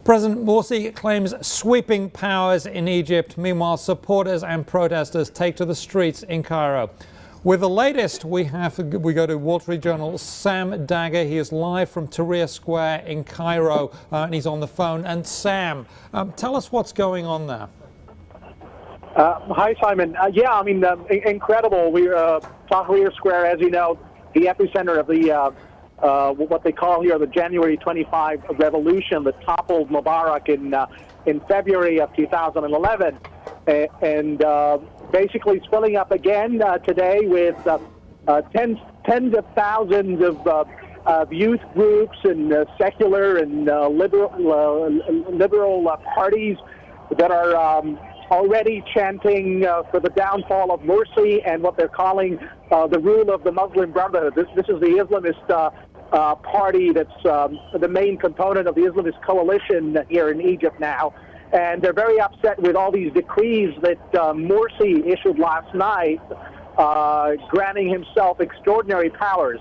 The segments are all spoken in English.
President Morsi claims sweeping powers in Egypt. Meanwhile, supporters and protesters take to the streets in Cairo. With the latest, we go to Wall Street Journal's Sam Dagger. He is live from Tahrir Square in Cairo, and he's on the phone. And Sam, tell us what's going on there. Hi, Simon. Incredible. Tahrir Square, as you know, the epicenter of the what they call here the January 25 revolution that toppled Mubarak in February of 2011, and basically it's filling up again today with tens of thousands of youth groups and secular and liberal parties that are already chanting for the downfall of Morsi and what they're calling the rule of the Muslim Brotherhood. This is the Islamist party that's the main component of the Islamist coalition here in Egypt now. And they're very upset with all these decrees that Morsi issued last night, granting himself extraordinary powers.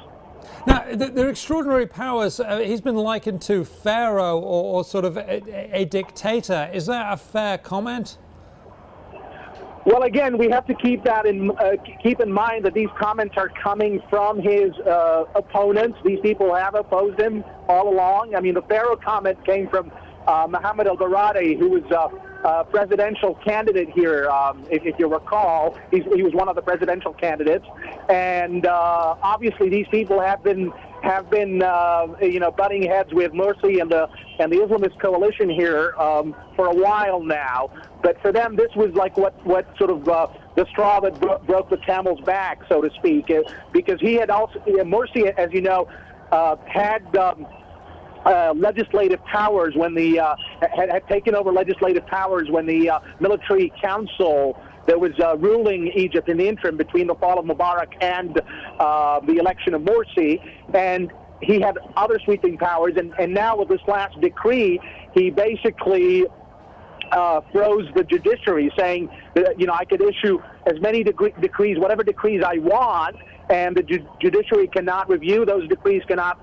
Now, they're extraordinary powers. He's been likened to Pharaoh or sort of a dictator. Is that a fair comment? Well, again, we have to keep in mind that these comments are coming from his opponents. These people have opposed him all along. I mean, the Pharaoh comment came from Mohammed El-Baradei, who was a presidential candidate here. If you recall, he was one of the presidential candidates, and obviously these people have been butting heads with Morsi and the Islamist coalition here for a while now. But for them, this was like what sort of the straw that broke the camel's back, so to speak, because he had also Morsi, as you know, had legislative powers when the had taken over legislative powers when the military council that was ruling Egypt in the interim between the fall of Mubarak and the election of Morsi, and he had other sweeping powers, and now with this last decree, he basically froze the judiciary, saying that, I could issue as many decrees, whatever decrees I want, and the judiciary cannot review those decrees, cannot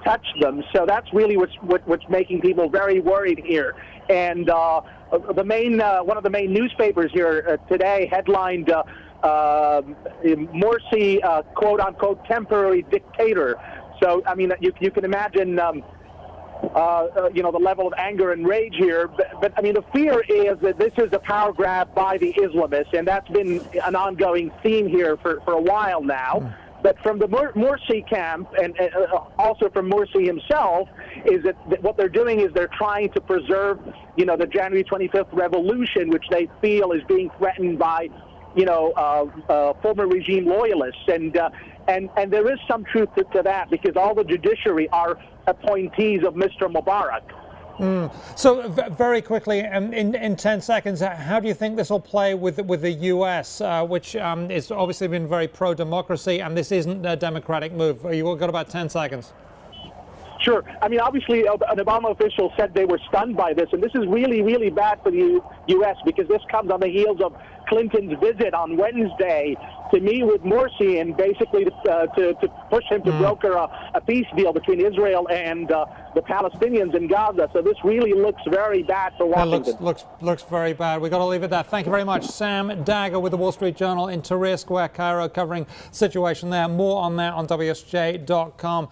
touch them. So that's really what's making people very worried here. And the main one of the main newspapers here today headlined Morsi, quote unquote, temporary dictator. So I mean, you can imagine the level of anger and rage here. But I mean, the fear is that this is a power grab by the Islamists, and that's been an ongoing theme here for a while now. But from the Morsi camp, and also from Morsi himself, is that what they're doing is they're trying to preserve, the January 25th revolution, which they feel is being threatened by, former regime loyalists. And there is some truth to that, because all the judiciary are appointees of Mr. Mubarak. So very quickly, in 10 seconds, how do you think this will play with the US, which is obviously been very pro-democracy, and this isn't a democratic move? You've got about 10 seconds. Sure. I mean, obviously, an Obama official said they were stunned by this, and this is really, really bad for the U.S. because this comes on the heels of Clinton's visit on Wednesday to meet with Morsi and basically to push him to broker a peace deal between Israel and the Palestinians in Gaza. So this really looks very bad for Washington. Looks very bad. We've got to leave it there. Thank you very much. Sam Dagger with the Wall Street Journal in Tahrir Square, Cairo, covering the situation there. More on that on WSJ.com.